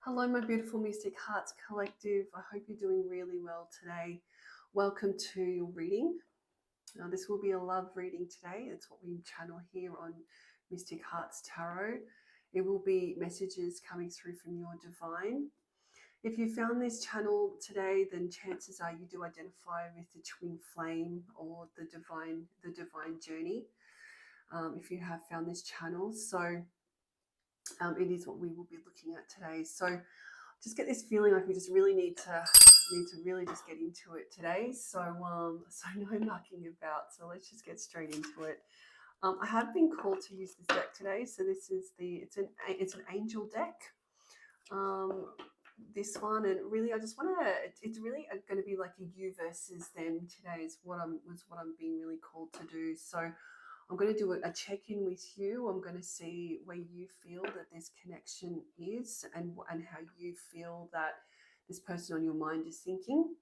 Hello, my beautiful Mystic Hearts Collective. I hope you're doing really well today. Welcome to your reading. Now, this will be a love reading today. It's what we channel here on Mystic Hearts Tarot. It will be messages coming through from your divine. If you found this channel today, then chances are you do identify with the twin flame or the divine journey. If you have found this channel, so it is what we will be looking at today. So just get this feeling like we just really need to really just get into it today. So no mucking about. So let's just get straight into it. I have been called to use this deck today. So this is it's an angel deck. This one, and really I just want to. It's really going to be like a you versus them today. Is what I'm being really called to do. So I'm going to do a check-in with you. I'm going to see where you feel that this connection is and how you feel that this person on your mind is thinking,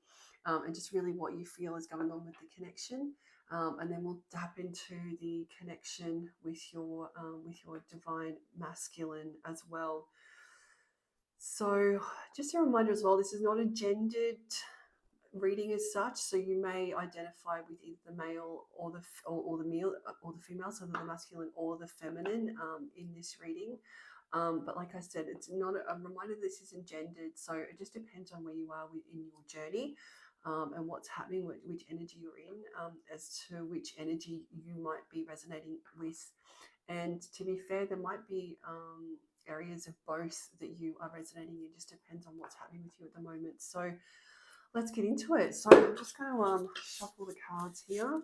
and just really what you feel is going on with the connection. And then we'll tap into the connection with your divine masculine as well. So just a reminder as well, this is not a gendered reading as such, so you may identify with either the male or the female, so the masculine or the feminine in this reading. But like I said, it's not a reminder this isn't gendered, so it just depends on where you are within your journey and what's happening, which energy you're in, as to which energy you might be resonating with. And to be fair, there might be areas of both that you are resonating in. It just depends on what's happening with you at the moment. So let's get into it. So I'm just going to shuffle the cards here.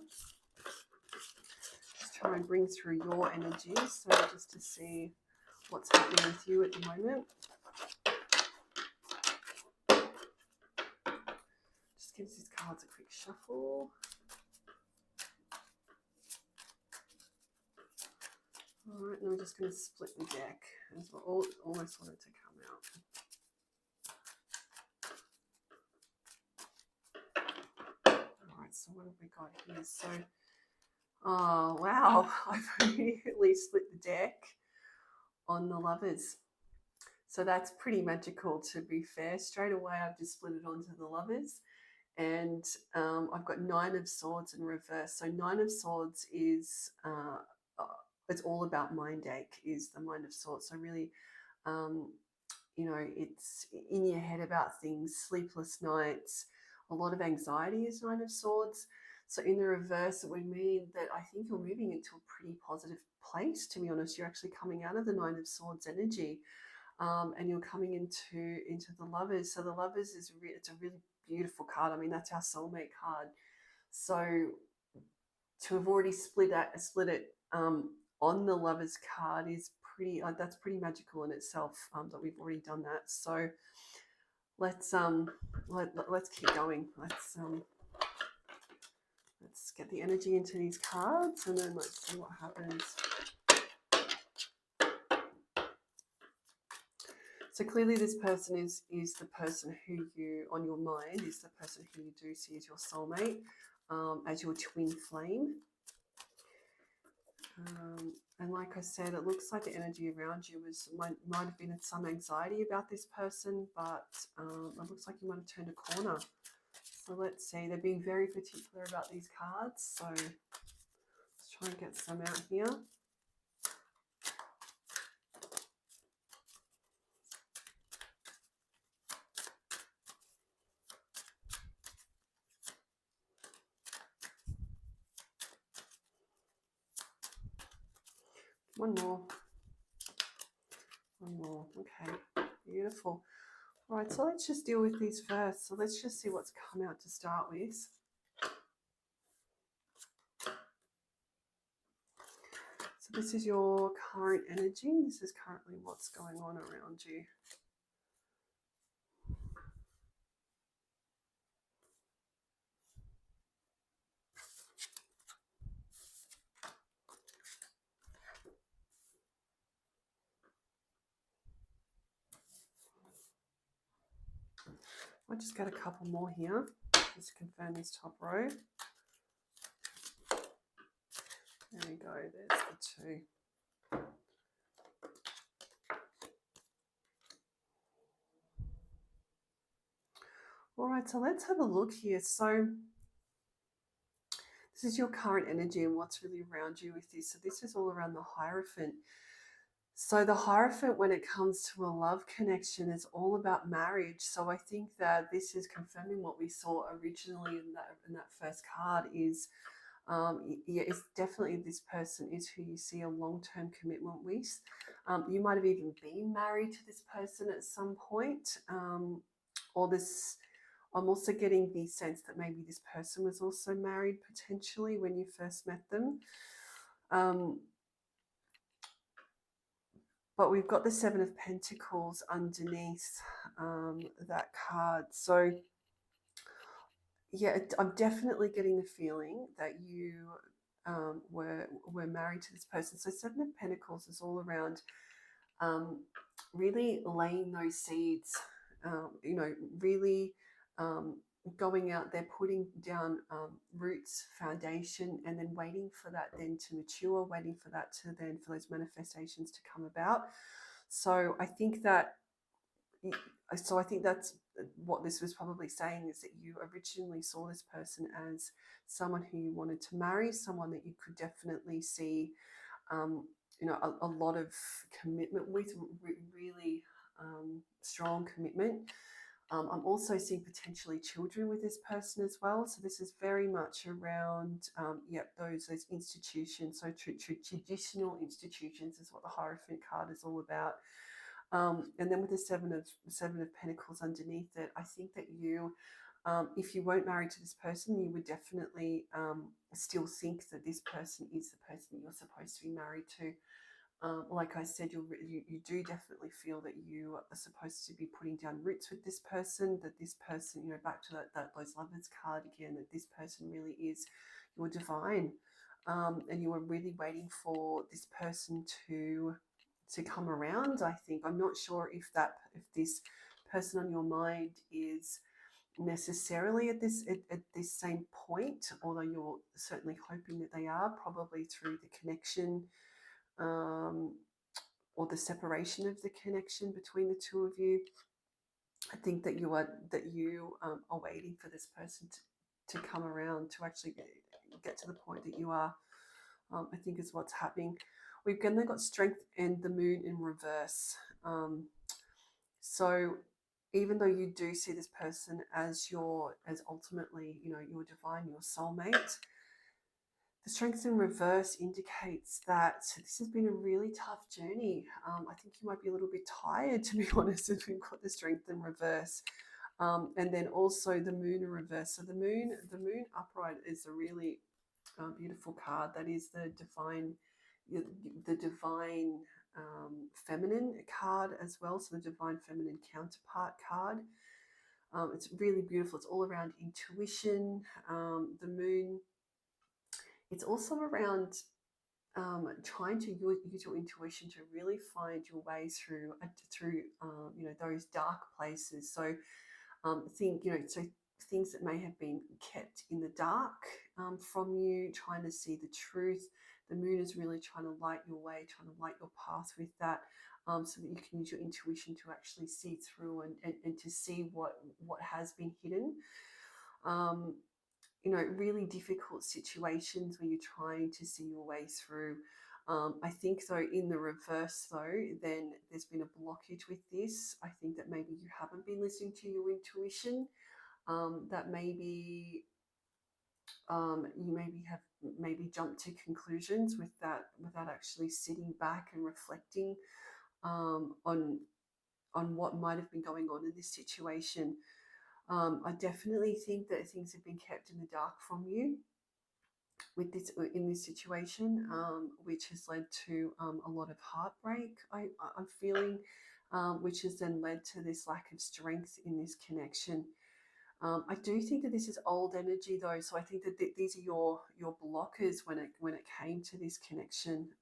Just try and bring through your energy. So just to see what's happening with you at the moment. Just gives these cards a quick shuffle. All right, and I'm just going to split the deck as well. Almost want it to come out. All right, so what have we got here? So, oh, wow, I've immediately split the deck on the Lovers. So that's pretty magical, to be fair. Straight away, I've just split it onto the Lovers. And I've got Nine of Swords in reverse. So Nine of Swords is, it's all about mind ache, is the Nine of Swords. So really, it's in your head about things, sleepless nights, a lot of anxiety is Nine of Swords. So in the reverse, it would mean that I think you're moving into a pretty positive place, to be honest. You're actually coming out of the Nine of Swords energy. And you're coming into the Lovers. So the Lovers it's a really beautiful card. I mean, that's our soulmate card. So to have already split it on the Lovers card is pretty. That's pretty magical in itself. That we've already done that. So let's keep going. Let's get the energy into these cards, and then let's see what happens. So clearly this person is the person who you, on your mind, is the person who you do see as your soulmate, as your twin flame. And like I said, it looks like the energy around you might have been some anxiety about this person, but it looks like you might have turned a corner. So let's see. They're being very particular about these cards. So let's try and get some out here. One more. Okay, beautiful. All right, so let's just deal with these first. So let's just see what's come out to start with. So this is your current energy. This is currently what's going on around you. I'll just get a couple more here, just to confirm this top row. There we go, there's the two. All right, so let's have a look here. So this is your current energy and what's really around you with this. So this is all around the Hierophant. So the Hierophant, when it comes to a love connection, is all about marriage. So I think that this is confirming what we saw originally in that first card is yeah, it's definitely this person is who you see a long-term commitment with. You might have even been married to this person at some point, or this. I'm also getting the sense that maybe this person was also married potentially when you first met them. Um, but we've got the Seven of Pentacles underneath that card. So yeah, I'm definitely getting the feeling that you were married to this person. So Seven of Pentacles is all around really laying those seeds. Really um, going out there, putting down roots, foundation, and then waiting for that then to mature, waiting for that to then for those manifestations to come about. So I think that so I think that's what this was probably saying is that you originally saw this person as someone who you wanted to marry, someone that you could definitely see, um, a lot of commitment with, really strong commitment. I'm also seeing potentially children with this person as well. So this is very much around, those institutions. So traditional institutions is what the Hierophant card is all about. And then with the Seven of Pentacles underneath it, I think that you, if you weren't married to this person, you would definitely still think that this person is the person you're supposed to be married to. Like I said, you do definitely feel that you are supposed to be putting down roots with this person. That this person, back to that those lovers card again. That this person really is your divine, and you are really waiting for this person to come around. I think I'm not sure if this person on your mind is necessarily at this same point, although you're certainly hoping that they are, probably through the connection, um, or the separation of the connection between the two of you. I think that you are waiting for this person to come around to actually get to the point that you are. I think is what's happening. We've then got Strength and the Moon in reverse. So even though you do see this person as ultimately, your divine, your soulmate, the Strength in reverse indicates that this has been a really tough journey. I think you might be a little bit tired, to be honest, if we've got the Strength in reverse. And then also the Moon in reverse. So the Moon upright is a really beautiful card. That is the divine feminine card as well. So the divine feminine counterpart card. It's really beautiful. It's all around intuition. The Moon. It's also around trying to use your intuition to really find your way through those dark places. So things that may have been kept in the dark from you, trying to see the truth. The Moon is really trying to light your way, trying to light your path with that, so that you can use your intuition to actually see through and to see what has been hidden. Um, really difficult situations where you're trying to see your way through. I think though in the reverse though, then there's been a blockage with this. I think that maybe you haven't been listening to your intuition. That maybe you maybe jumped to conclusions with that without actually sitting back and reflecting on what might have been going on in this situation. I definitely think that things have been kept in the dark from you with this in this situation, which has led to a lot of heartbreak. I'm feeling, which has then led to this lack of strength in this connection. I do think that this is old energy though, so I think that these are your blockers when it came to this connection.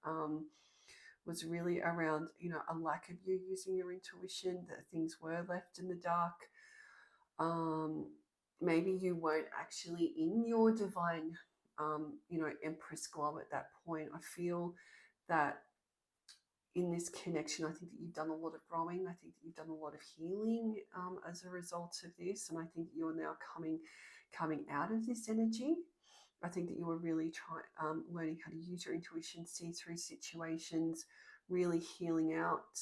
Was really around a lack of you using your intuition, that things were left in the dark. Um, Maybe you weren't actually in your divine, Empress glow at that point. I feel that in this connection, I think that you've done a lot of growing. I think that you've done a lot of healing as a result of this, and I think you're now coming out of this energy. I think that you were really learning how to use your intuition, see through situations, really healing out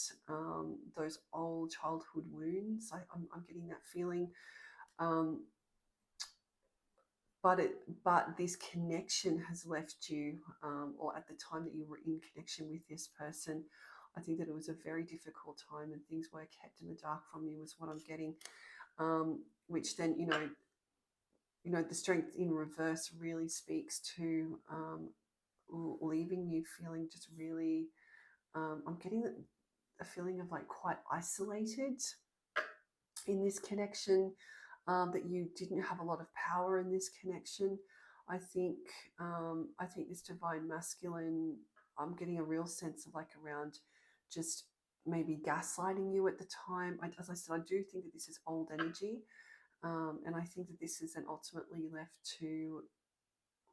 those old childhood wounds. I'm getting that feeling. Um, but this connection has left you, or at the time that you were in connection with this person, I think that it was a very difficult time and things were kept in the dark from you, is what I'm getting. Which then, the strength in reverse really speaks to leaving you feeling just really, I'm getting a feeling of like quite isolated in this connection, that you didn't have a lot of power in this connection. I think this divine masculine, I'm getting a real sense of like around just maybe gaslighting you at the time. As I said, I do think that this is old energy, and I think that this is then ultimately left to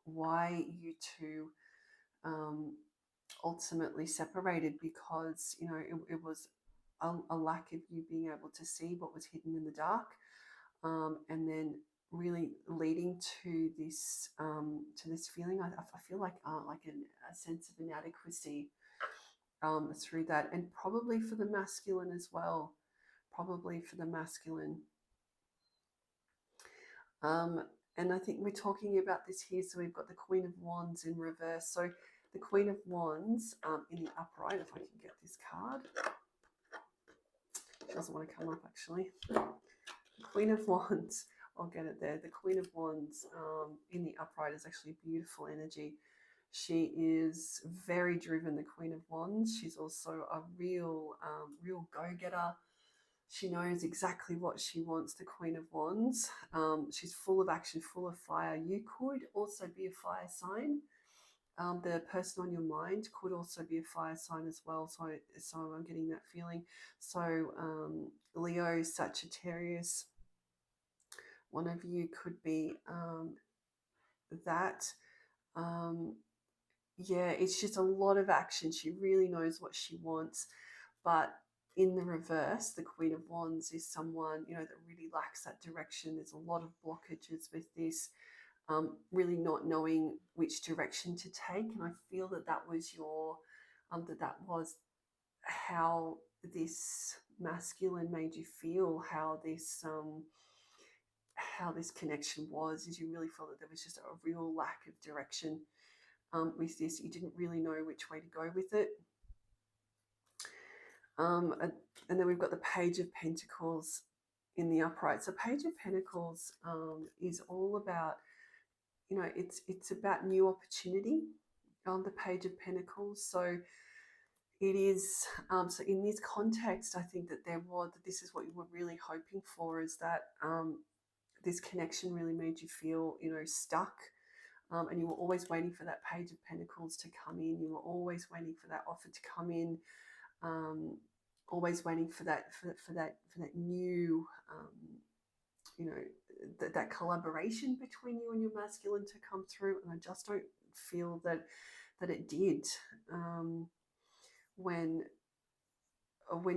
why you two ultimately separated, because it was a lack of you being able to see what was hidden in the dark, and then really leading to this feeling. I feel like a sense of inadequacy through that, and probably for the masculine as well. Probably for the masculine. And I think we're talking about this here. So we've got the Queen of Wands in reverse. So the Queen of Wands in the upright, if I can get this card. She doesn't want to come up, actually. Queen of Wands, I'll get it there. The Queen of Wands in the upright is actually beautiful energy. She is very driven, the Queen of Wands. She's also a real go-getter. She knows exactly what she wants, the Queen of Wands. She's full of action, full of fire. You could also be a fire sign. The person on your mind could also be a fire sign as well. So I'm getting that feeling. So Leo, Sagittarius, one of you could be that. Yeah, it's just a lot of action. She really knows what she wants. But in the reverse, the Queen of Wands is someone, that really lacks that direction. There's a lot of blockages with this, really not knowing which direction to take. And I feel that was that was how this masculine made you feel, how this connection was, is you really felt that there was just a real lack of direction with this. You didn't really know which way to go with it. And then we've got the Page of Pentacles in the upright. So Page of Pentacles is all about, it's about new opportunity on the Page of Pentacles. So it is, so in this context, I think that this is what you were really hoping for, is that this connection really made you feel, stuck. And you were always waiting for that Page of Pentacles to come in. You were always waiting for that offer to come in. Always waiting for that new, that collaboration between you and your masculine to come through. And I just don't feel that it did when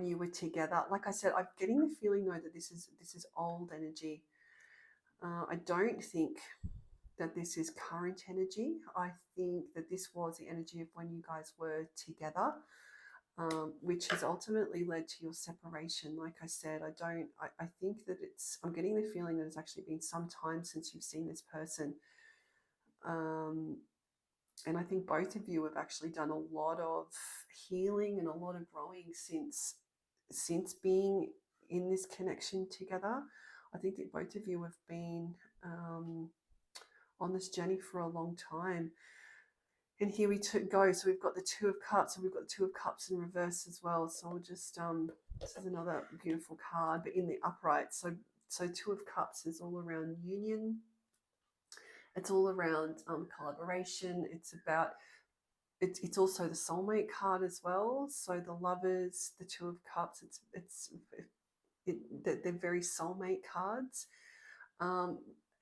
you were together. Like I said, I'm getting the feeling though that this is old energy. I don't think that this is current energy. I think that this was the energy of when you guys were together, which has ultimately led to your separation. Like I said, I think that I'm getting the feeling that it's actually been some time since you've seen this person. And I think both of you have actually done a lot of healing and a lot of growing since being in this connection together. I think that both of you have been on this journey for a long time. And here we go. So we've got the Two of Cups, and we've got the Two of Cups in reverse as well. So we'll just, this is another beautiful card, but in the upright. So Two of Cups is all around union. It's all around collaboration. It's about, it's also the soulmate card as well. So the Lovers, the Two of Cups, they're very soulmate cards.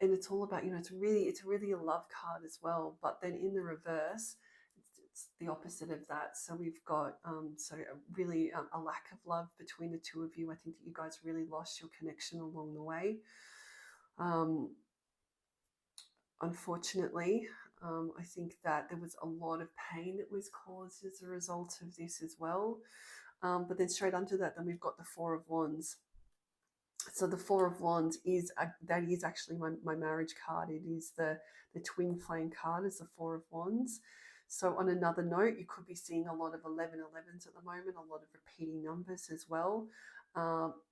And it's all about, it's really a love card as well. But then in the reverse, it's the opposite of that. So we've got really a lack of love between the two of you. I think that you guys really lost your connection along the way. Um, Unfortunately, I think that there was a lot of pain that was caused as a result of this as well. But then straight under that, then we've got the Four of Wands. So the Four of Wands that is actually my marriage card. It is the twin flame card is the Four of Wands. So on another note, you could be seeing a lot of 1111s at the moment, a lot of repeating numbers as well.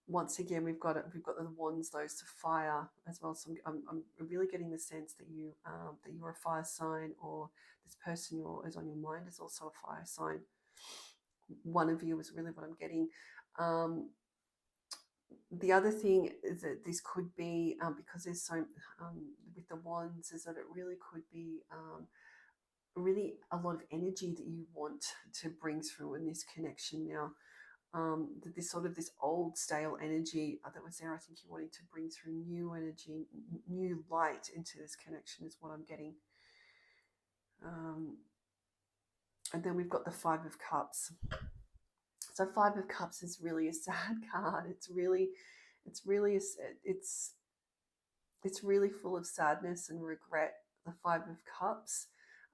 Once again, we've got the wands, those to fire as well. So I'm really getting the sense that you're a fire sign, or this person is on your mind is also a fire sign. One of you is really what I'm getting. The other thing is that this could be because there's so with the wands, is that it really could be really a lot of energy that you want to bring through in this connection now. This old stale energy that was there, I think you're wanting to bring through new energy, new light into this connection is what I'm getting. And then we've got the Five of Cups. So Five of Cups is really a sad card. It's really full of sadness and regret. The Five of Cups.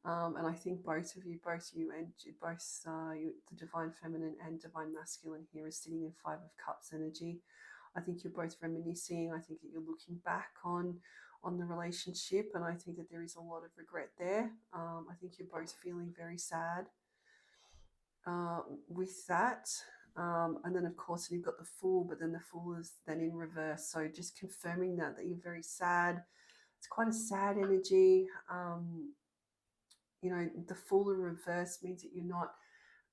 And I think both you and the Divine Feminine and Divine Masculine here is sitting in Five of Cups energy. I think you're both reminiscing. I think that you're looking back on the relationship, and I think that there is a lot of regret there. I think you're both feeling very sad with that. And then, of course, you've got the Fool, but then the Fool is then in reverse. So just confirming that you're very sad. It's quite a sad energy. The Fool in reverse means that you're not,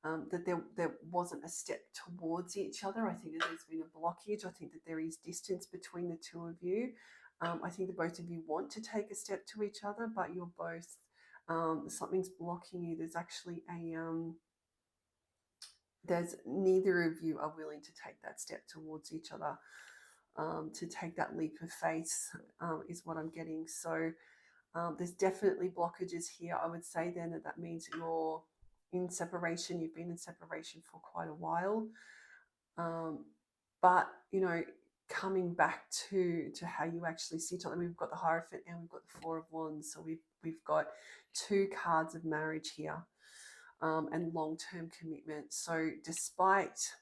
that there wasn't a step towards each other. I think that there's been a blockage. I think that there is distance between the two of you. I think that both of you want to take a step to each other, but you're both, something's blocking you. There's actually there's neither of you are willing to take that step towards each other, to take that leap of faith, is what I'm getting. So there's definitely blockages here. I would say then that means you're in separation. You've been in separation for quite a while. But, coming back to how you actually see each other. We've got the Hierophant and we've got the Four of Wands. So we've got two cards of marriage here, and long-term commitment. So despite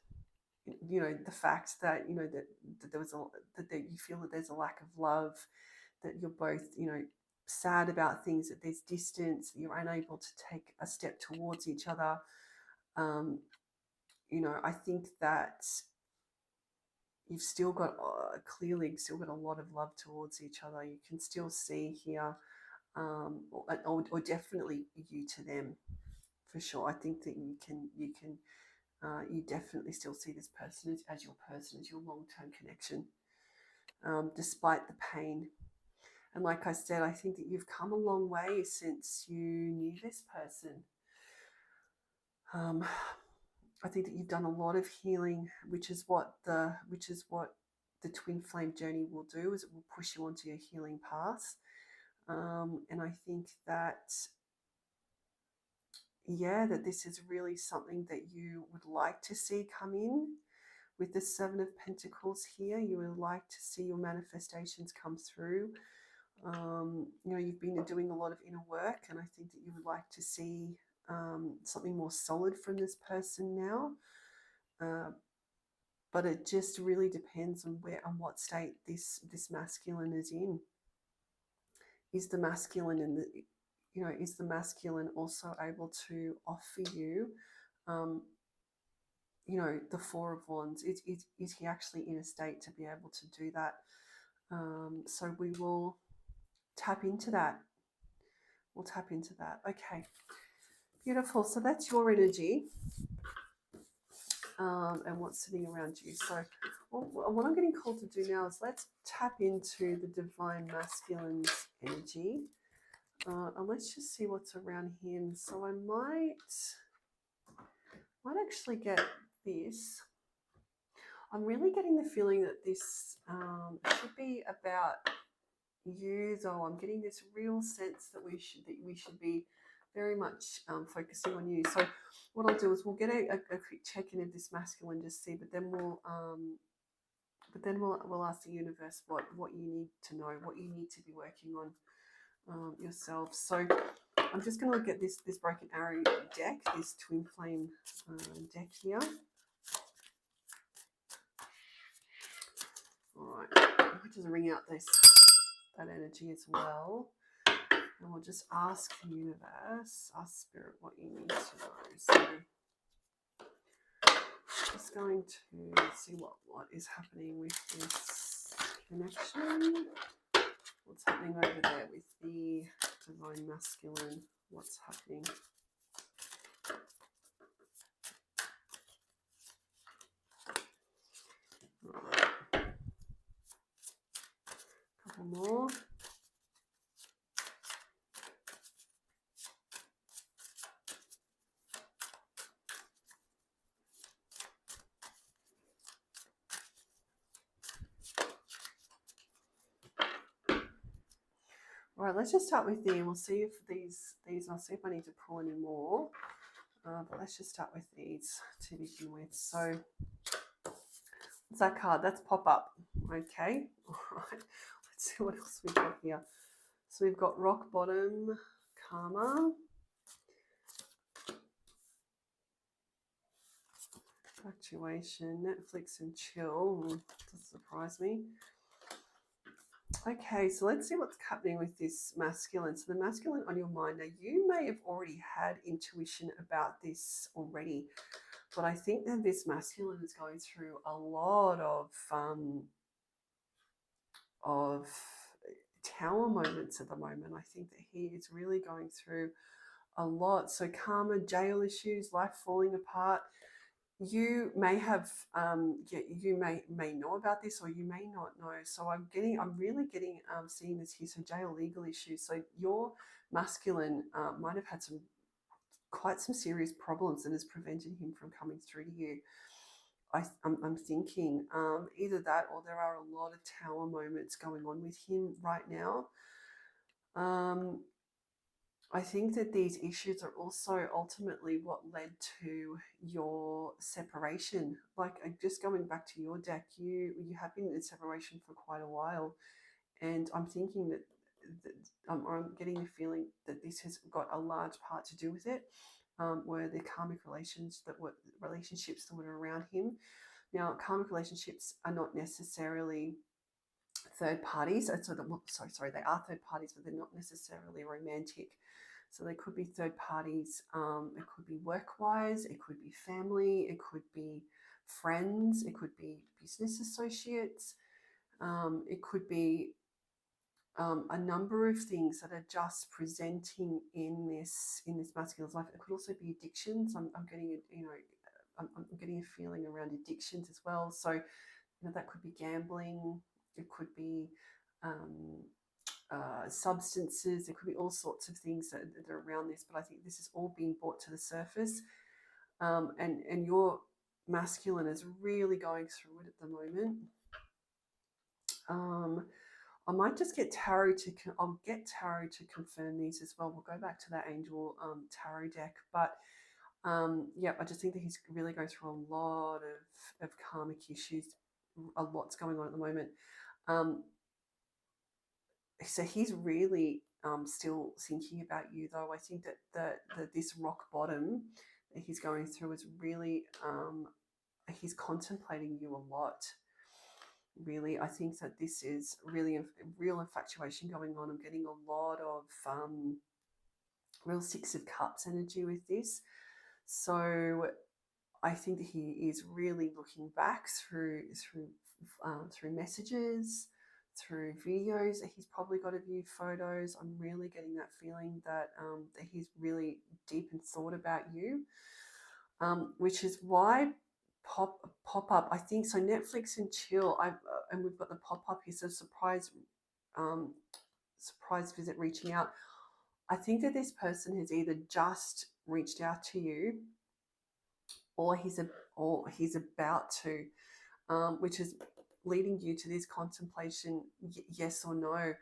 the fact that that there was that you feel that there's a lack of love, that you're both sad about things, that there's distance, that you're unable to take a step towards each other. I think that you've still got clearly still got a lot of love towards each other. You can still see here, or definitely you to them, for sure. I think that you definitely still see this person as your person, as your long-term connection, despite the pain. And like I said, I think that you've come a long way since you knew this person. I think that you've done a lot of healing, which is what the twin flame journey will do, is it will push you onto your healing path. And I think that that this is really something that you would like to see come in. With the Seven of Pentacles here, you would like to see your manifestations come through. You've been doing a lot of inner work, and I think that you would like to see something more solid from this person now. But it just really depends on what state this masculine is in. Is the masculine is the masculine also able to offer you, the Four of Wands? Is he actually in a state to be able to do that? So we will tap into that. We'll tap into that. Okay, beautiful. So that's your energy, and what's sitting around you. So what I'm getting called to do now is let's tap into the Divine Masculine's energy. And let's just see what's around him. So I might actually get this. I'm really getting the feeling that this should be about you, though. I'm getting this real sense that we should be very much focusing on you. So what I'll do is we'll get a quick check-in of this masculine, just see, but then we'll ask the universe what you need to know, what you need to be working on yourself. So I'm just going to look at this Broken Arrow deck, this Twin Flame deck here. All right, I'll just ring out that energy as well. And we'll just ask the universe, ask Spirit, what you need to know. So just going to see what is happening with this connection. What's happening over there with the Divine Masculine? What's happening? All right. A couple more. All right, let's just start with these. We'll see if these. I'll see if I need to pull any more. But let's just start with these to begin with. So, what's that card? That's pop up. Okay. All right. Let's see what else we've got here. So we've got rock bottom, karma, fluctuation, Netflix and chill. Doesn't surprise me. Okay, so let's see what's happening with this masculine. So the masculine on your mind. Now, you may have already had intuition about this already, but I think that this masculine is going through a lot of tower moments at the moment. I think that he is really going through a lot. So karma, jail issues, life falling apart. You may have, you may know about this, or you may not know. So I'm really getting seeing this here. So jail, legal issues. So your masculine might have had quite some serious problems that has prevented him from coming through to you. I'm thinking either that, or there are a lot of tower moments going on with him right now. I think that these issues are also ultimately what led to your separation. Like, just going back to your deck, you have been in separation for quite a while, and I'm thinking that I'm getting the feeling that this has got a large part to do with it. Were the karmic relationships that were around him. Now, karmic relationships are not necessarily third parties. They are third parties, but they're not necessarily romantic. So they could be third parties. It could be work-wise. It could be family. It could be friends. It could be business associates. It could be a number of things that are just presenting in this masculine's life. It could also be addictions. I'm getting I'm getting a feeling around addictions as well. So that could be gambling. It could be substances. There could be all sorts of things that are around this. But I think this is all being brought to the surface, and your masculine is really going through it at the moment. I might just get tarot I'll get tarot to confirm these as well. We'll go back to that angel tarot deck, but yeah, I just think that he's really going through a lot of karmic issues. A lot's going on at the moment. So he's really still thinking about you, though. I think that this rock bottom that he's going through is really he's contemplating you a lot. Really, I think that this is really a real infatuation going on. I'm getting a lot of real Six of Cups energy with this. So I think that he is really looking back through messages, through videos that he's probably got of you, photos. I'm really getting that feeling that that he's really deep in thought about you, which is why pop up. I think so. Netflix and chill. And we've got the pop up here. So surprise visit, reaching out. I think that this person has either just reached out to you, or he's about to, which is leading you to this contemplation, yes or no.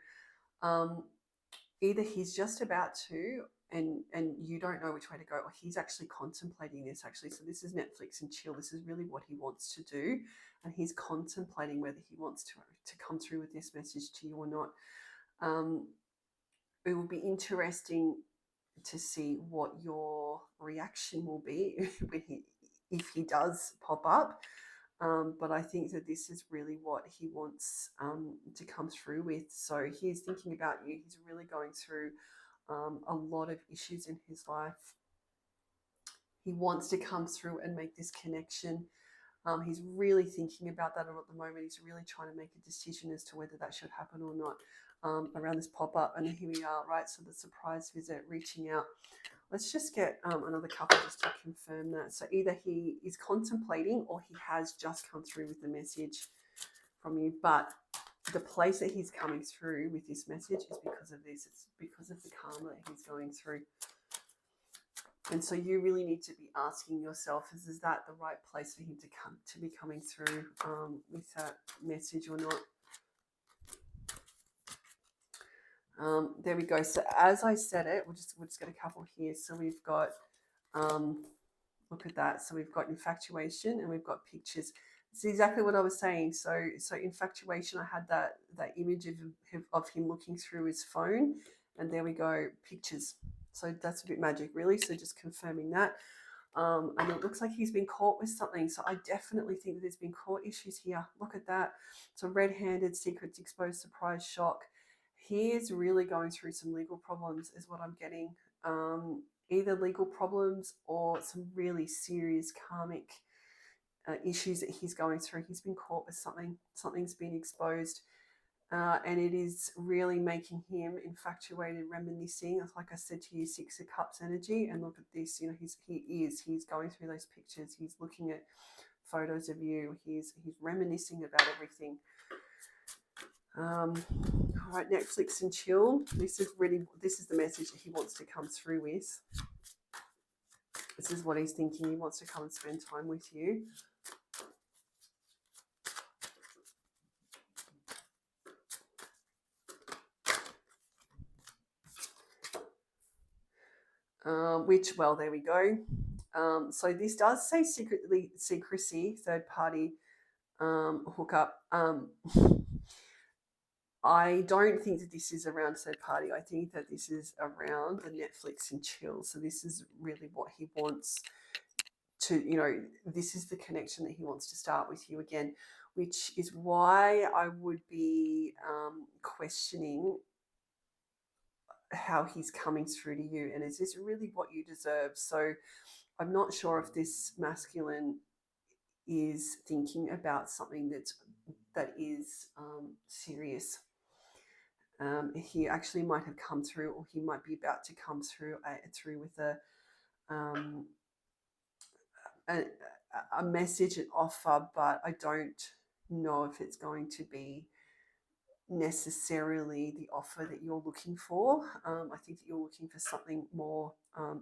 Either he's just about to, and you don't know which way to go, or he's actually contemplating this actually. So this is Netflix and chill. This is really what he wants to do, and he's contemplating whether he wants to come through with this message to you or not. It will be interesting to see what your reaction will be when if he does pop up. But I think that this is really what he wants to come through with. So he's thinking about you. He's really going through a lot of issues in his life. He wants to come through and make this connection. He's really thinking about that at the moment. He's really trying to make a decision as to whether that should happen or not around this pop-up. And here we are, right? So the surprise visit, reaching out. Let's just get another couple just to confirm that. So either he is contemplating or he has just come through with the message from you. But the place that he's coming through with this message is because of this. It's because of the karma that he's going through. And so you really need to be asking yourself, is that the right place for him to be coming through with that message or not? There we go. So as I said it, we'll just get a couple here. So we've got, look at that. So we've got infatuation and we've got pictures. It's exactly what I was saying. So infatuation, I had that image of him looking through his phone, and there we go, pictures. So that's a bit magic, really. So just confirming that. And it looks like he's been caught with something. So I definitely think that there's been court issues here. Look at that. So red-handed, secrets exposed, surprise, shock. He is really going through some legal problems is what I'm getting. Either legal problems or some really serious karmic issues that he's going through. He's been caught with something. Something's been exposed. And it is really making him infatuated, reminiscing. Like I said to you, Six of Cups energy. And look at this, he's going through those pictures. He's looking at photos of you. He's reminiscing about everything. All right, Netflix and chill. This is the message that he wants to come through with. This is what he's thinking. He wants to come and spend time with you. Well, there we go. So this does say secrecy, third party hookup. I don't think that this is around third party. I think that this is around the Netflix and chill. So this is really what he wants to, this is the connection that he wants to start with you again, which is why I would be questioning how he's coming through to you, and is this really what you deserve? So I'm not sure if this masculine is thinking about something that is serious. He actually might have come through, or he might be about to come through with a message, an offer, but I don't know if it's going to be necessarily the offer that you're looking for. I think that you're looking for something more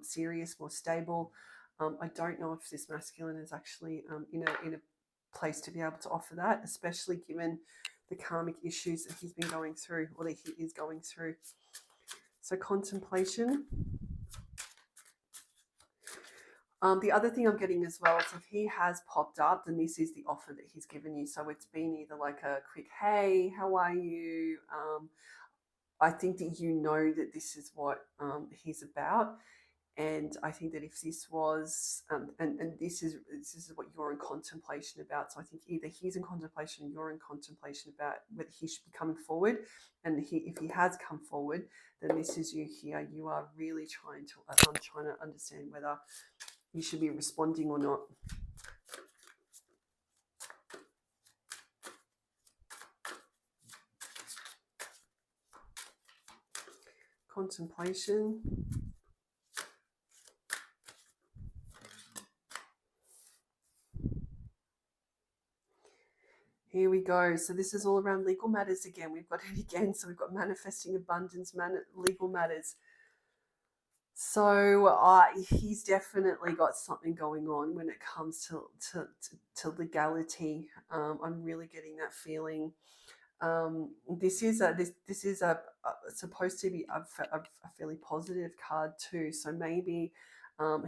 serious, more stable. I don't know if this masculine is actually in a place to be able to offer that, especially given the karmic issues that he's been going through, or that he is going through. So contemplation. The other thing I'm getting as well is if he has popped up, then this is the offer that he's given you. So it's been either like a quick, hey, how are you? I think that you know that this is what he's about. And I think that if this was, and this is what you're in contemplation about. So I think either he's in contemplation, or you're in contemplation about whether he should be coming forward. And if he has come forward, then this is you here. You are really trying to understand whether you should be responding or not. Contemplation. Here we go. So this is all around legal matters again. We've got it again. So we've got manifesting abundance, legal matters. So he's definitely got something going on when it comes to legality. I'm really getting that feeling. This is supposed to be a fairly positive card too. So maybe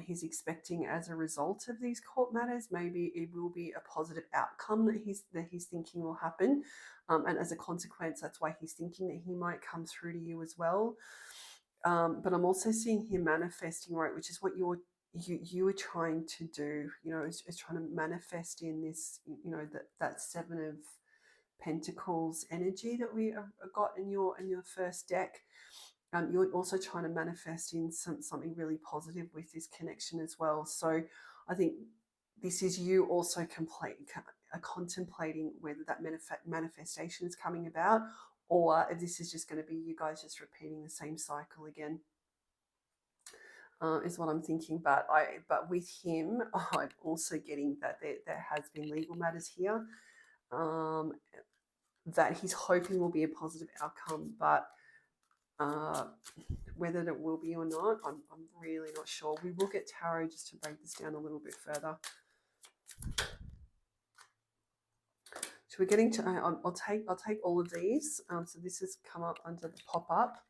he's expecting, as a result of these court matters, maybe it will be a positive outcome that he's thinking will happen, and as a consequence, that's why he's thinking that he might come through to you as well. But I'm also seeing him manifesting, right, which is what you were trying to do. You know, is trying to manifest in this. You know, that Seven of Pentacles energy that we got in your first deck. You're also trying to manifest in something really positive with this connection as well. So I think this is you also contemplating whether that manifestation is coming about, or if this is just going to be you guys just repeating the same cycle again. Is what I'm thinking. But with him, I'm also getting that there has been legal matters here. That he's hoping will be a positive outcome, but whether it will be or not, I'm really not sure. We will get tarot just to break this down a little bit further. So we're getting to. I'll take all of these. So this has come up under the pop up.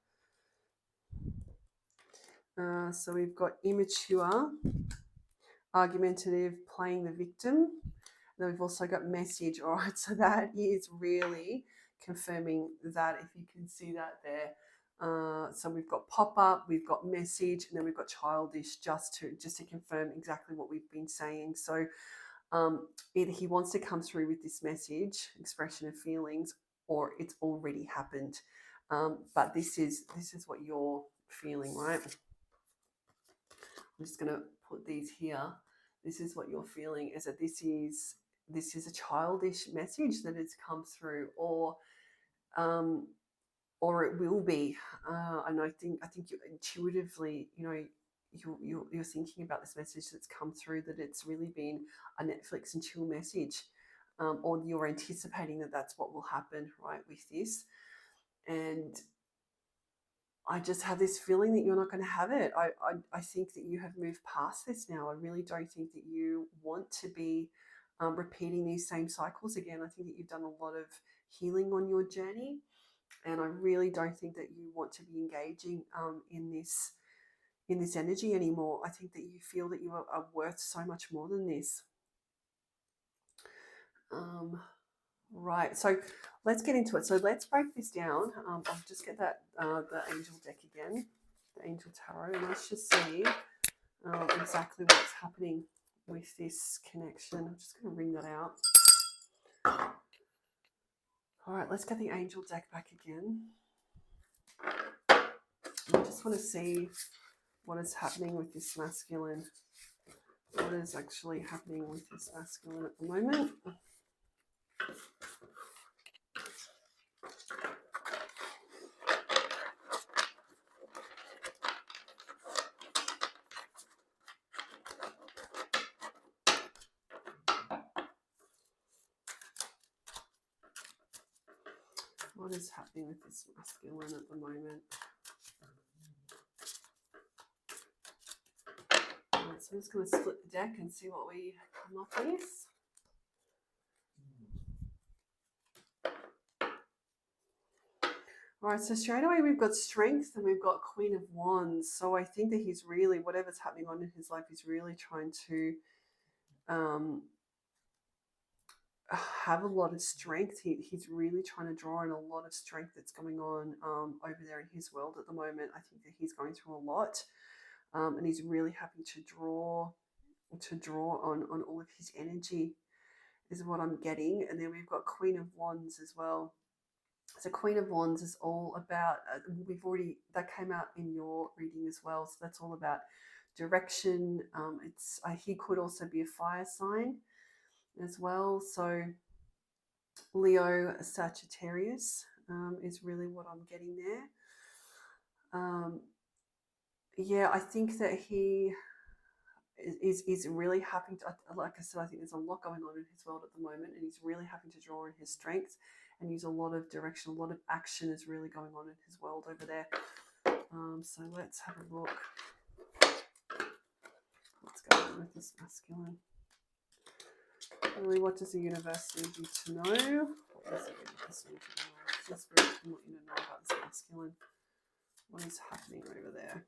So we've got immature, argumentative, playing the victim. Then we've also got message. All right, so that is really confirming that, if you can see that there. So we've got pop-up, we've got message, and then we've got childish, just to confirm exactly what we've been saying. So either he wants to come through with this message, expression of feelings, or it's already happened. But this is what you're feeling, right? I'm just going to put these here. This is what you're feeling, is that this is a childish message that has come through, or it will be. And I think you intuitively, you know, you're thinking about this message that's come through, that it's really been a Netflix and chill message, or you're anticipating that that's what will happen, right, with this. And I just have this feeling that you're not going to have it. I think that you have moved past this now. I really don't think that you want to be repeating these same cycles again. I think that you've done a lot of healing on your journey, and I really don't think that you want to be engaging in this energy anymore. I think that you feel that you are worth so much more than this. Right, so let's get into it. So let's break this down. I'll just get that the angel deck again, the angel tarot, and let's just see exactly what's happening with this connection. I'm just going to ring that out. All right, let's get the angel deck back again. I just want to see what is happening with this masculine. What is actually happening with this masculine at the moment? What is happening with this masculine at the moment? Right, so I'm just going to split the deck and see what we come up with. All right, so straight away we've got Strength and we've got Queen of Wands. So I think that he's really, whatever's happening on in his life, he's really trying to have a lot of strength. He's really trying to draw in a lot of strength that's going on over there in his world at the moment. I think that he's going through a lot, and he's really having to draw on all of his energy, is what I'm getting. And then we've got Queen of Wands as well. So Queen of Wands is all about, that came out in your reading as well. So that's all about direction. He could also be a fire sign as well. So Leo Sagittarius is really what I'm getting there. Yeah, I think that he is really having to, like I said, I think there's a lot going on in his world at the moment, and he's really having to draw on his strengths and use a lot of direction, a lot of action is really going on in his world over there. So let's have a look. What's going on with this masculine? Really, what does the universe need you to know? What does the universe need you to know? What is happening over there?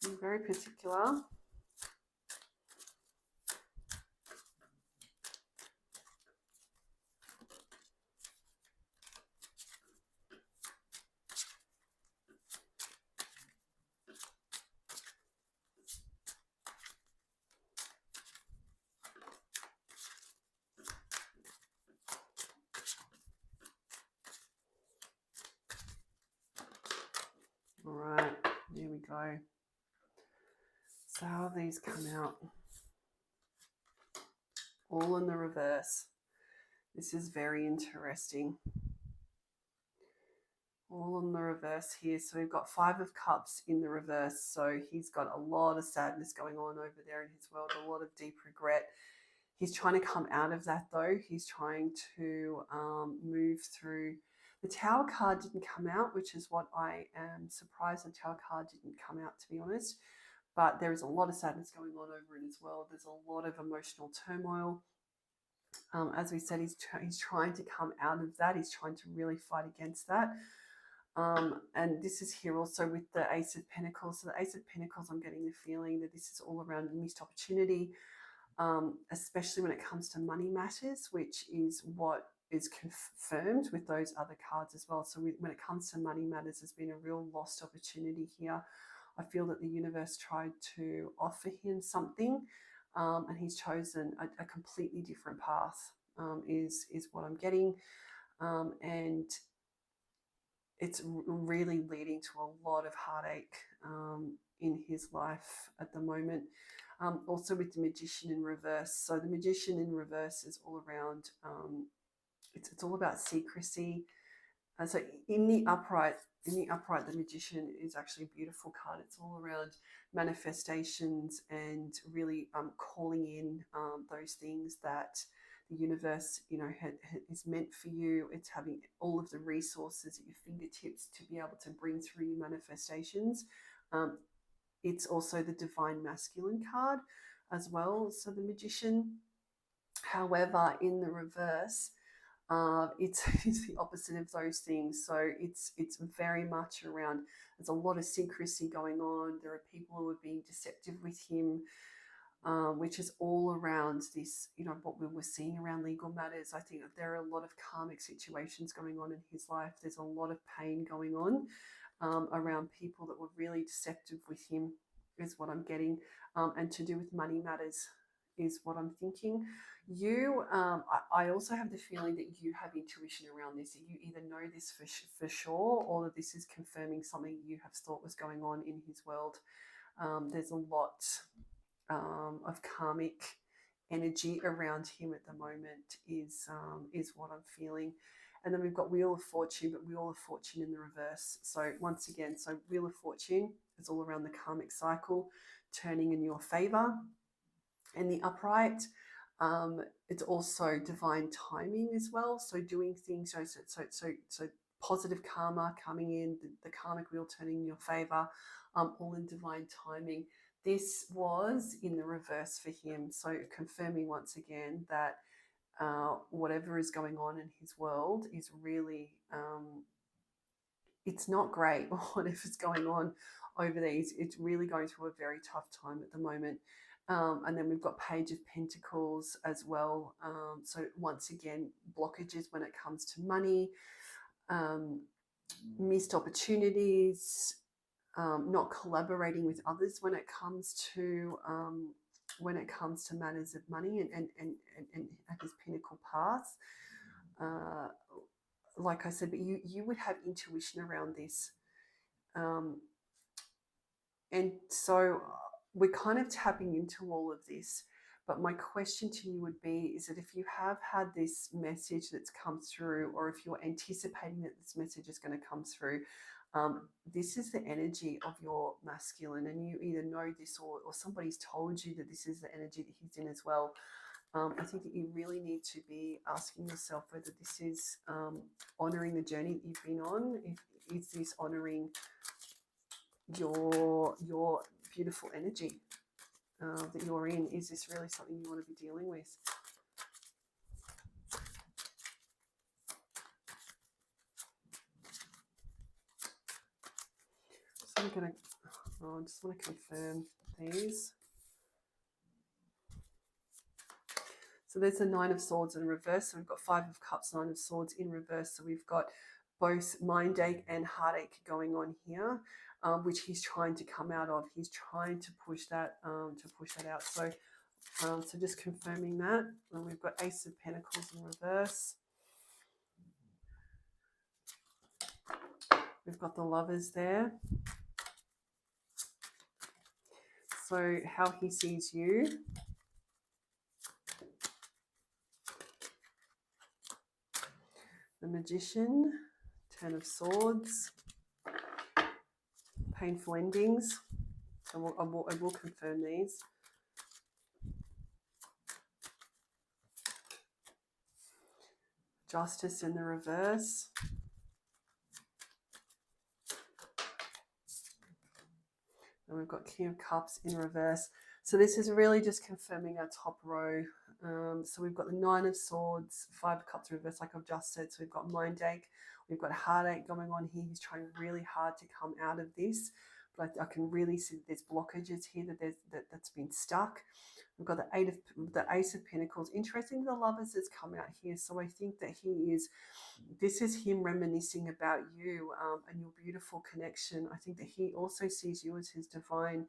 I'm very particular. All right, there we go. So how have these come out? All in the reverse. This is very interesting. All in the reverse here. So we've got 5 of Cups in the reverse. So he's got a lot of sadness going on over there in his world, a lot of deep regret. He's trying to come out of that though. He's trying to move through. The Tower card didn't come out, which is what I am surprised the Tower card didn't come out, to be honest. But there is a lot of sadness going on over in his world. There's a lot of emotional turmoil. As we said, he's trying to come out of that. He's trying to really fight against that. And this is here also with the Ace of Pentacles. So the Ace of Pentacles, I'm getting the feeling that this is all around missed opportunity, especially when it comes to money matters, which is what is confirmed with those other cards as well. So when it comes to money matters, there's been a real lost opportunity here. I feel that the universe tried to offer him something, and he's chosen a completely different path, is what I'm getting. And it's really leading to a lot of heartache in his life at the moment. Also with the Magician in reverse. So the Magician in reverse is all around, it's all about secrecy. So in the upright, the Magician is actually a beautiful card. It's all around manifestations and really calling in those things that the universe, is meant for you. It's having all of the resources at your fingertips to be able to bring through your manifestations. It's also the Divine Masculine card as well. So the Magician, however, in the reverse, it's the opposite of those things. So it's very much around, there's a lot of secrecy going on. There are people who are being deceptive with him, which is all around this, what we were seeing around legal matters. I think that there are a lot of karmic situations going on in his life. There's a lot of pain going on around people that were really deceptive with him, is what I'm getting, and to do with money matters is what I'm thinking. I also have the feeling that you have intuition around this. You either know this for sure, or that this is confirming something you have thought was going on in his world. There's a lot of karmic energy around him at the moment, is what I'm feeling. And then we've got Wheel of Fortune, but Wheel of Fortune in the reverse. So once again, so Wheel of Fortune is all around the karmic cycle turning in your favor. And the upright, it's also divine timing as well. So doing things, so positive karma coming in, the karmic wheel turning in your favor, all in divine timing. This was in the reverse for him. So confirming once again that whatever is going on in his world is really, it's not great. Whatever's going on over there, it's really going through a very tough time at the moment. And then we've got Page of Pentacles as well. So once again, blockages when it comes to money, missed opportunities, not collaborating with others when it comes to matters of money and at his pinnacle path. Like I said, but you would have intuition around this. And so we're kind of tapping into all of this. But my question to you would be, is that if you have had this message that's come through, or if you're anticipating that this message is going to come through, this is the energy of your masculine, and you either know this or somebody's told you that this is the energy that he's in as well. I think that you really need to be asking yourself whether this is honouring the journey that you've been on. Is this honouring your beautiful energy that you're in. Is this really something you want to be dealing with? So I'm going to, I just want to confirm these. So there's the Nine of Swords in reverse. So we've got Five of Cups, Nine of Swords in reverse. So we've got both mind ache and heartache going on here, which he's trying to come out of. He's trying to push that out. So, so just confirming that. And we've got Ace of Pentacles in reverse. We've got the Lovers there. So how he sees you. The Magician, Ten of Swords, painful endings. So I will confirm these. Justice in the reverse. And we've got King of Cups in reverse. So this is really just confirming our top row. So we've got the Nine of Swords, Five of Cups reverse, like I've just said. So we've got mind ache, we've got heartache going on here. He's trying really hard to come out of this, but I can really see that there's blockages here that's been stuck. We've got the Ace of Pentacles. Interesting, the Lovers has come out here. So I think that this is him reminiscing about you and your beautiful connection. I think that he also sees you as his divine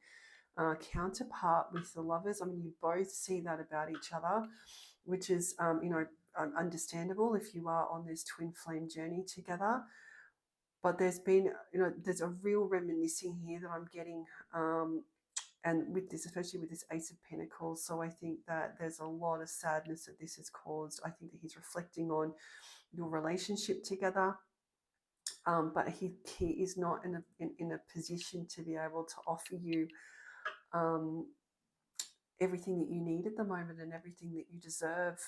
counterpart with the Lovers. I mean, you both see that about each other, which is, understandable if you are on this twin flame journey together. But there's been, there's a real reminiscing here that I'm getting, and with this, especially with this Ace of Pentacles. So I think that there's a lot of sadness that this has caused. I think that he's reflecting on your relationship together. But he is not in a position to be able to offer you everything that you need at the moment and everything that you deserve.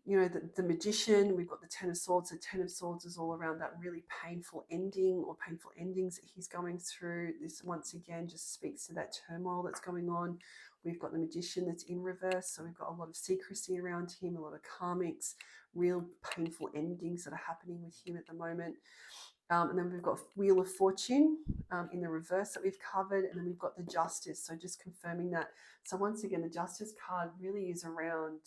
The Magician, we've got the Ten of Swords. The Ten of Swords is all around that really painful ending or painful endings that he's going through. This, once again, just speaks to that turmoil that's going on. We've got the Magician that's in reverse. So we've got a lot of secrecy around him, a lot of karmics, real painful endings that are happening with him at the moment. And then we've got Wheel of Fortune in the reverse that we've covered. And then we've got the Justice. So just confirming that. So once again, the Justice card really is around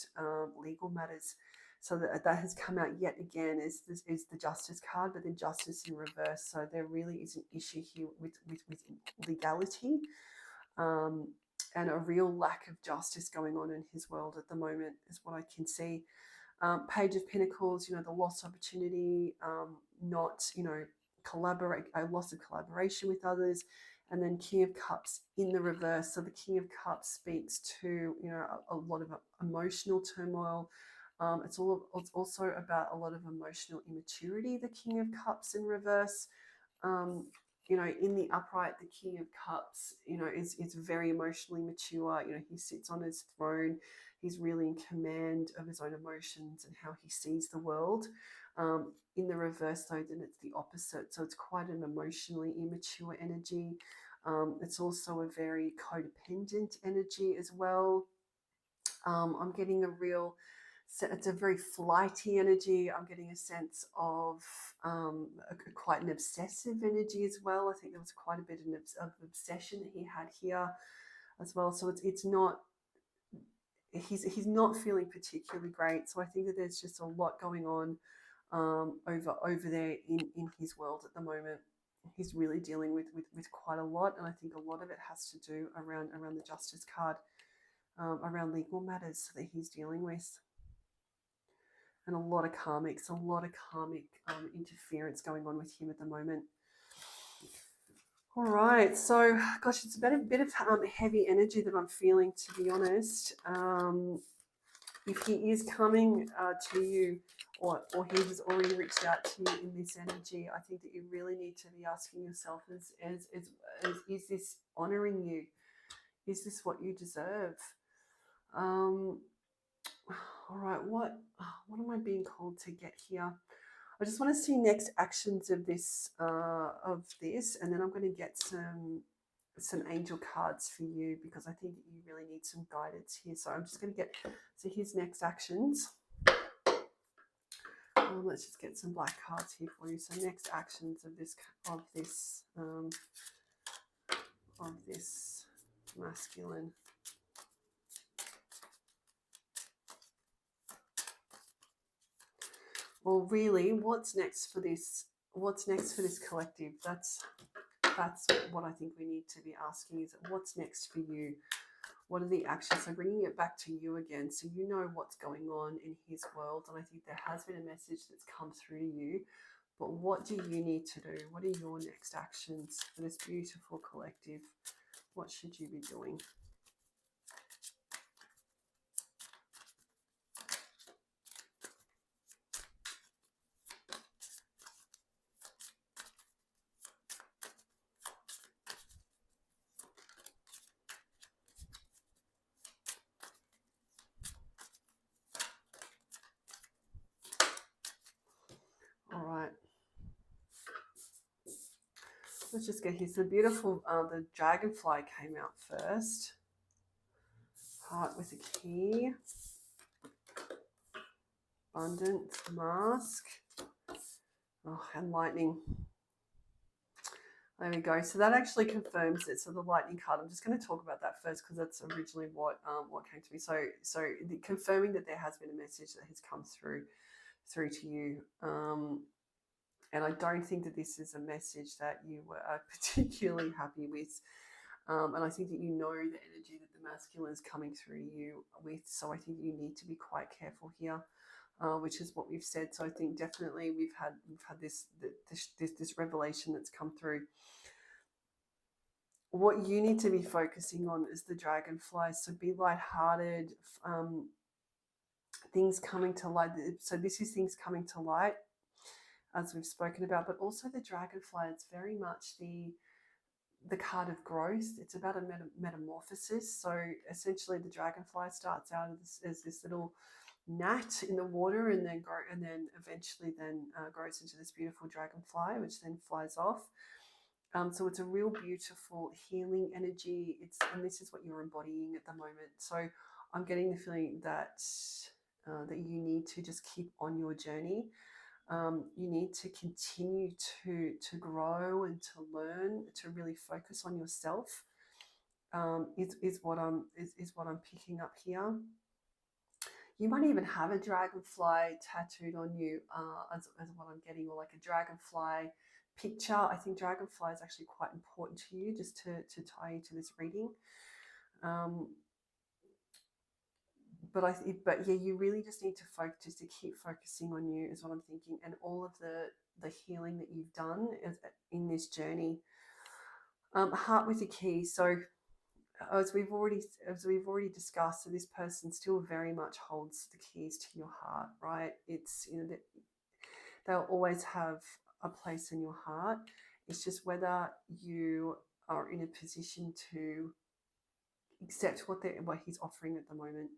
legal matters. So that has come out yet again is the Justice card, but then Justice in reverse. So there really is an issue here with legality and a real lack of justice going on in his world at the moment is what I can see. Page of Pentacles, the lost opportunity, not, a loss of collaboration with others. And then King of Cups in the reverse. So the King of Cups speaks to, a lot of emotional turmoil. It's also about a lot of emotional immaturity, the King of Cups in reverse. In the upright, the King of Cups, is very emotionally mature. He sits on his throne. He's really in command of his own emotions and how he sees the world. In the reverse, though, then it's the opposite. So it's quite an emotionally immature energy. It's also a very codependent energy as well. I'm getting it's a very flighty energy. I'm getting a sense of quite an obsessive energy as well. I think there was quite a bit of obsession that he had here as well. So it's not, he's not feeling particularly great. So I think that there's just a lot going on over there in his world at the moment. He's really dealing with quite a lot, and I think a lot of it has to do around the Justice card, around legal matters that he's dealing with. And a lot of karmic interference going on with him at the moment. All right, so gosh, it's a bit of heavy energy that I'm feeling, to be honest. If he is coming to you, or he has already reached out to you in this energy, I think that you really need to be asking yourself: is this honoring you? Is this what you deserve? All right, what am I being called to get here? I just want to see next actions of this, and then I'm going to get some angel cards for you because I think that you really need some guidance here. So I'm just going to get, so here's next actions. Let's just get some black cards here for you. So next actions of this masculine. Well, really, what's next for this? What's next for this collective? That's what I think we need to be asking, is what's next for you? What are the actions? So bringing it back to you again, so you know what's going on in his world. And I think there has been a message that's come through to you. But what do you need to do? What are your next actions for this beautiful collective? What should you be doing? All right. Let's just get here. So beautiful. The dragonfly came out first. Heart with a key. Abundance, mask. Oh, and lightning. There we go. So that actually confirms it. So the lightning card, I'm just going to talk about that first because that's originally what came to me. So confirming that there has been a message that has come through to you. And I don't think that this is a message that you were particularly happy with. And I think that you know the energy that the masculine is coming through you with. So I think you need to be quite careful here, which is what we've said. So I think definitely we've had this revelation that's come through. What you need to be focusing on is the dragonfly. So be lighthearted. Things coming to light. So this is things coming to light, as we've spoken about, but also the dragonfly. It's very much the card of growth. It's about a metamorphosis. So essentially, the dragonfly starts out as this little gnat in the water, and then eventually grows into this beautiful dragonfly, which then flies off. So it's a real beautiful healing energy. And this is what you're embodying at the moment. So I'm getting the feeling that that you need to just keep on your journey. You need to continue to grow and to learn, to really focus on yourself. Is what I'm picking up here. You might even have a dragonfly tattooed on you, as what I'm getting, or like a dragonfly picture. I think dragonfly is actually quite important to you, just to tie you to this reading. But yeah, you really just need to focus, to keep focusing on you, is what I'm thinking, and all of the healing that you've done in this journey. Heart with a key. So as we've already discussed, so this person still very much holds the keys to your heart, right? It's, they'll always have a place in your heart. It's just whether you are in a position to accept what he's offering at the moment.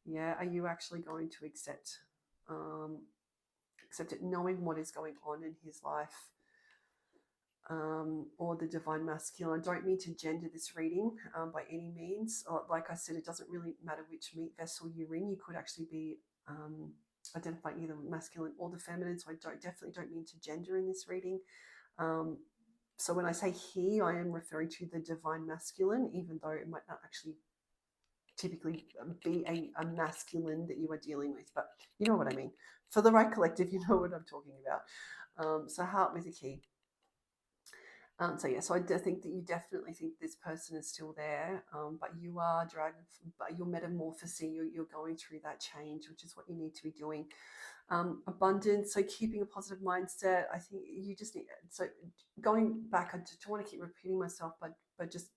Yeah, are you actually going to accept it, knowing what is going on in his life? Or the divine masculine. I don't mean to gender this reading by any means. Like I said, it doesn't really matter which meat vessel you're in. You could actually be identifying either masculine or the feminine. So I definitely don't mean to gender in this reading. So when I say he, I am referring to the divine masculine, even though it might not actually typically be a masculine that you are dealing with. But you know what I mean. For the right collective, you know what I'm talking about. So heart with a key. So I think that you definitely think this person is still there, but you are but you're metamorphosing, you're going through that change, which is what you need to be doing. Abundance, so keeping a positive mindset. I think you just need, so going back, I don't want to keep repeating myself, but just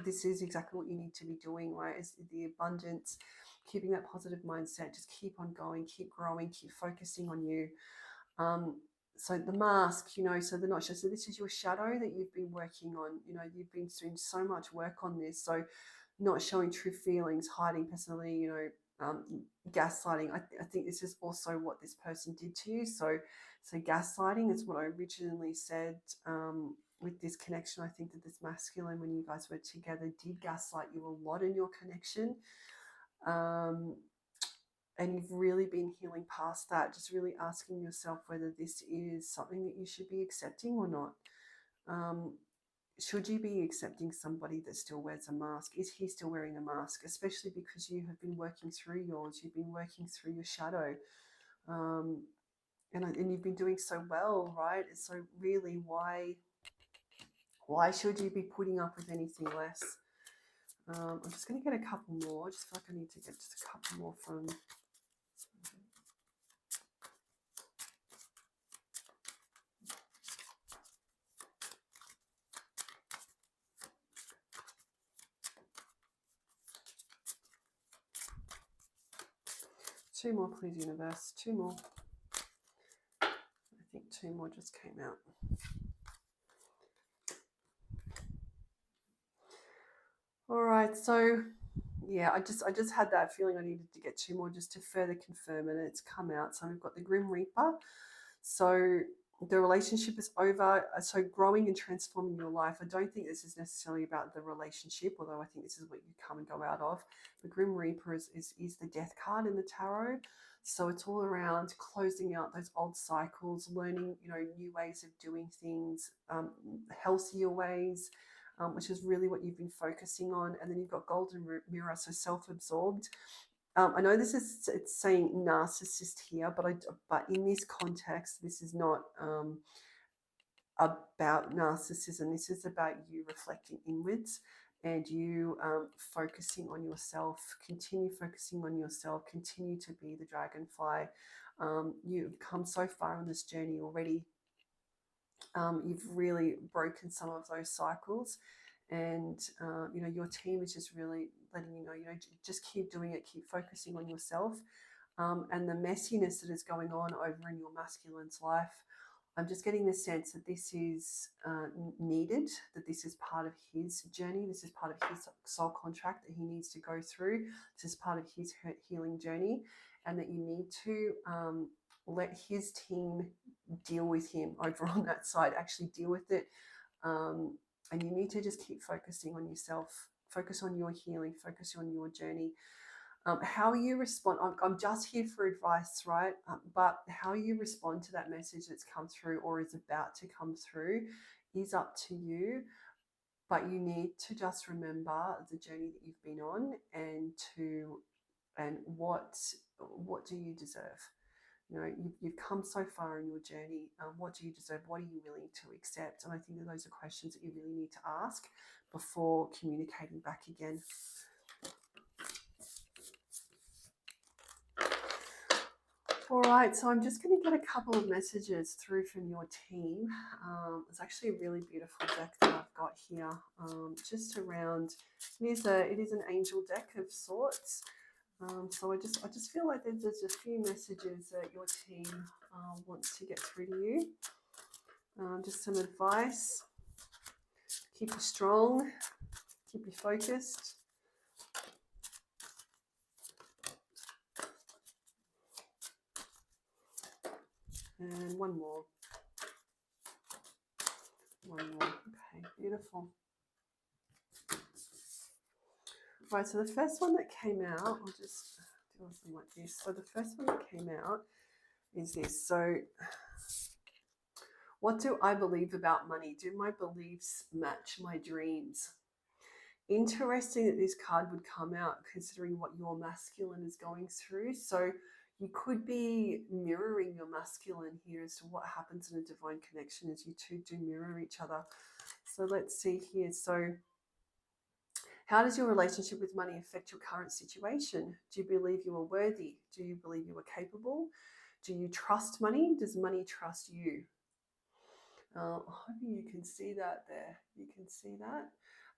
this is exactly what you need to be doing, right? Is the abundance, keeping that positive mindset, just keep on going, keep growing, keep focusing on you. So the mask, so the notch. So this is your shadow that you've been working on. You've been doing so much work on this. So not showing true feelings, hiding personally, gaslighting. I think this is also what this person did to you. So gaslighting is what I originally said. With this connection, I think that this masculine, when you guys were together, did gaslight you a lot in your connection. And you've really been healing past that, just really asking yourself whether this is something that you should be accepting or not. Should you be accepting somebody that still wears a mask? Is he still wearing a mask? Especially because you have been working through yours, you've been working through your shadow, and you've been doing so well, right? So really, why should you be putting up with anything less? I'm just going to get a couple more. I just feel like I need to get just a couple more from. Two more, please, universe. Two more. I think two more just came out. All right, so yeah, I just had that feeling I needed to get two more just to further confirm, and it's come out. So we've got the Grim Reaper. So the relationship is over. So growing and transforming your life. I don't think this is necessarily about the relationship, although I think this is what you come and go out of. The Grim Reaper is the death card in the tarot. So it's all around closing out those old cycles, learning, new ways of doing things, healthier ways, which is really what you've been focusing on. And then you've got Golden Mirror, so self-absorbed. I know it's saying narcissist here, but in this context, this is not about narcissism. This is about you reflecting inwards and you focusing on yourself. Continue focusing on yourself. Continue to be the dragonfly. You've come so far on this journey already. You've really broken some of those cycles, and your team is just really letting you know, just keep doing it, keep focusing on yourself, and the messiness that is going on over in your masculine's life. I'm just getting the sense that this is needed, that this is part of his journey, this is part of his soul contract that he needs to go through, this is part of his healing journey, and that you need to let his team deal with him over on that side, actually deal with it. And you need to just keep focusing on yourself, focus on your healing, focus on your journey. How you respond, I'm just here for advice, right? But how you respond to that message that's come through or is about to come through is up to you. But you need to just remember the journey that you've been on, and what do you deserve? You've come so far in your journey. What do you deserve? What are you willing to accept? And I think that those are questions that you really need to ask before communicating back again. All right, so I'm just going to get a couple of messages through from your team. It's actually a really beautiful deck that I've got here, just around. It is an angel deck of sorts. So I just feel like there's a few messages that your team wants to get through to you. Just some advice. Keep you strong. Keep you focused. And one more. Okay, beautiful. Right, so the first one that came out, I'll just do something like this. So the first one that came out is this. So what do I believe about money? Do my beliefs match my dreams? Interesting that this card would come out considering what your masculine is going through. So you could be mirroring your masculine here as to what happens in a divine connection as you two do mirror each other. So let's see here. So how does your relationship with money affect your current situation? Do you believe you are worthy? Do you believe you are capable? Do you trust money? Does money trust you? Hoping you can see that there. You can see that.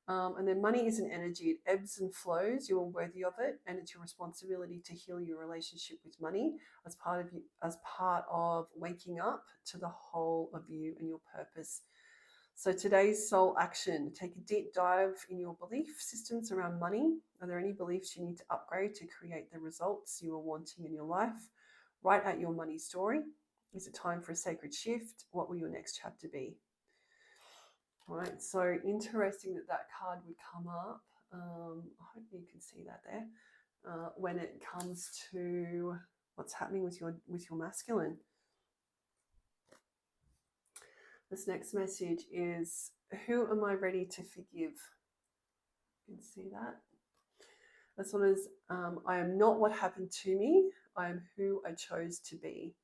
And then money is an energy. It ebbs and flows. You are worthy of it, and it's your responsibility to heal your relationship with money as part of waking up to the whole of you and your purpose. So today's soul action, take a deep dive in your belief systems around money. Are there any beliefs you need to upgrade to create the results you are wanting in your life? Write out your money story. Is it time for a sacred shift? What will your next chapter be? All right, so interesting that that card would come up. I hope you can see that there. When it comes to what's happening with your masculine. This next message is, who am I ready to forgive? You can see that. This one is, I am not what happened to me. I am who I chose to be.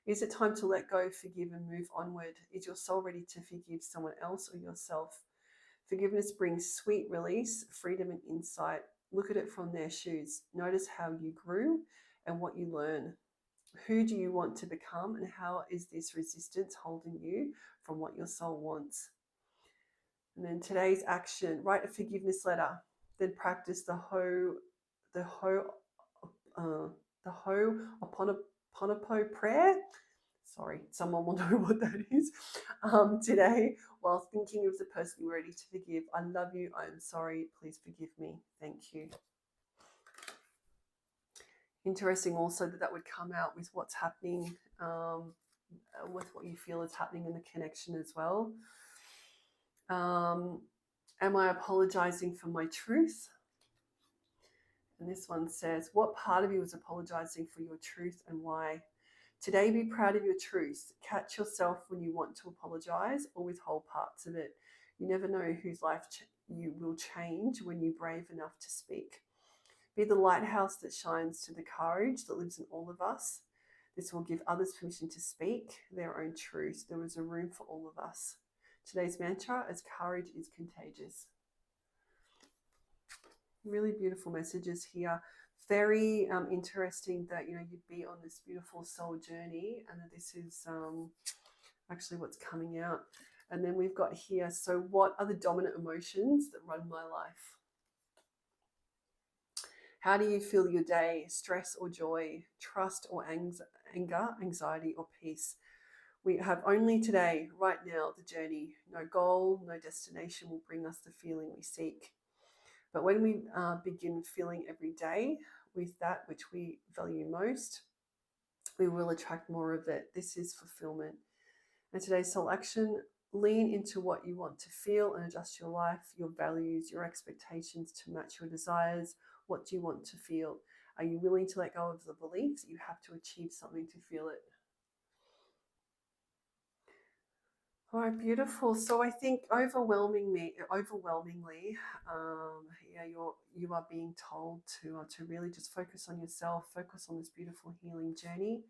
Is it time to let go, forgive, and move onward? Is your soul ready to forgive someone else or yourself? Forgiveness brings sweet release, freedom, and insight. Look at it from their shoes. Notice how you grew and what you learn. Who do you want to become, and how is this resistance holding you from what your soul wants? And then today's action: write a forgiveness letter, then practice the Ho'oponopono prayer. Sorry, someone will know what that is. Today, while thinking of the person you're ready to forgive. I love you. I am sorry. Please forgive me. Thank you. Interesting also that that would come out with what's happening, with what you feel is happening in the connection as well. Am I apologizing for my truth? And this one says, what part of you is apologizing for your truth and why? Today, be proud of your truth. Catch yourself when you want to apologize or withhold parts of it. You never know whose life you will change when you're brave enough to speak. Be the lighthouse that shines to the courage that lives in all of us. This will give others permission to speak their own truth. There is a room for all of us. Today's mantra is, courage is contagious. Really beautiful messages here. Very interesting that you'd be on this beautiful soul journey, and that this is actually what's coming out. And then we've got here, so what are the dominant emotions that run my life? How do you feel your day? Stress or joy? Trust or anger? Anxiety or peace? We have only today, right now, the journey. No goal, no destination will bring us the feeling we seek. But when we begin feeling every day with that which we value most, we will attract more of it. This is fulfillment. And today's soul action: lean into what you want to feel and adjust your life, your values, your expectations to match your desires. What do you want to feel? Are you willing to let go of the belief that you have to achieve something to feel it? All right, beautiful. So I think overwhelmingly, yeah, you are being told to really just focus on yourself, focus on this beautiful healing journey.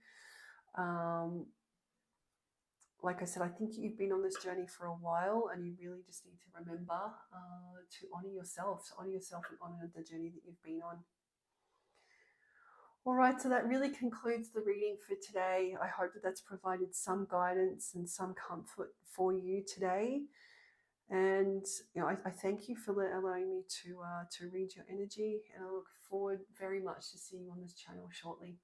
Like I said, I think you've been on this journey for a while, and you really just need to remember to honor yourself, and honor the journey that you've been on. All right, so that really concludes the reading for today. I hope that that's provided some guidance and some comfort for you today. And I thank you for allowing me to read your energy, and I look forward very much to seeing you on this channel shortly.